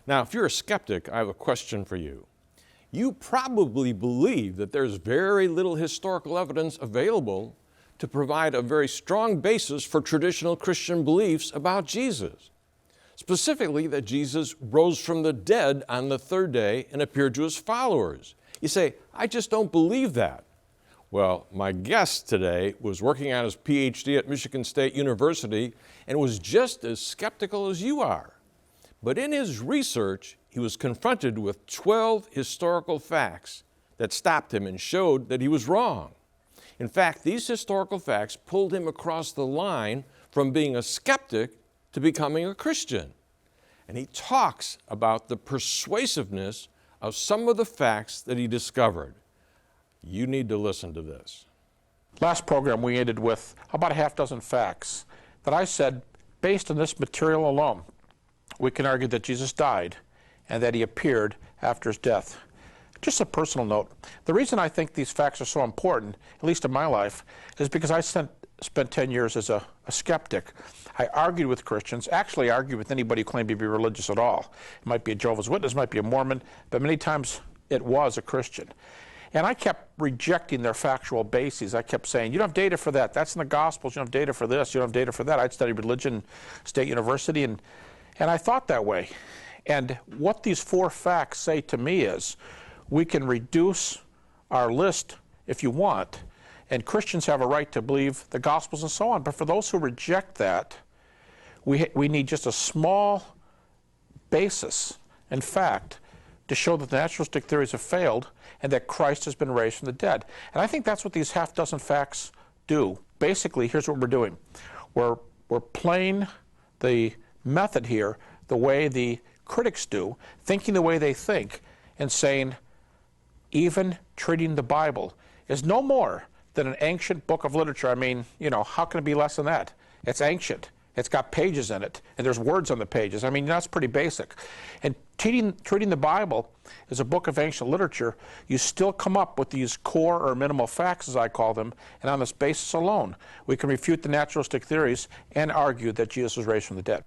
Now, if you're a skeptic, I have a question for you. You probably believe that there's very little historical evidence available to provide a very strong basis for traditional Christian beliefs about Jesus. Specifically, that Jesus rose from the dead on the third day and appeared to his followers. You say, I just don't believe that. Well, my guest today was working on his PhD at Michigan State University and was just as skeptical as you are. But in his research, he was confronted with 12 historical facts that stopped him and showed that he was wrong. In fact, these historical facts pulled him across the line from being a skeptic to becoming a Christian. And he talks about the persuasiveness of some of the facts that he discovered. You need to listen to this. Last program we ended with about a half dozen facts that I said, based on this material alone, we can argue that Jesus died and that he appeared after his death. Just a personal note, the reason I think these facts are so important, at least in my life, is because I spent 10 years as a skeptic. I argued with Christians, actually argued with anybody who claimed to be religious at all. It might be a Jehovah's Witness, it might be a Mormon, but many times it was a Christian. And I kept rejecting their factual bases. I kept saying, you don't have data for that. That's in the Gospels. You don't have data for this. You don't have data for that. I'd studied religion, State University, and I thought that way. And what these 4 facts say to me is, we can reduce our list if you want, and Christians have a right to believe the Gospels and so on. But for those who reject that, we need just a small basis, in fact, to show that the naturalistic theories have failed and that Christ has been raised from the dead. And I think that's what these half dozen facts do. Basically, here's what we're doing. We're playing the method here the way the critics do, thinking the way they think, and saying even treating the Bible is no more than an ancient book of literature. I mean, how can it be less than that? It's ancient. It's got pages in it, and there's words on the pages. I mean, that's pretty basic. And treating the Bible as a book of ancient literature, you still come up with these core or minimal facts, as I call them, and on this basis alone, we can refute the naturalistic theories and argue that Jesus was raised from the dead.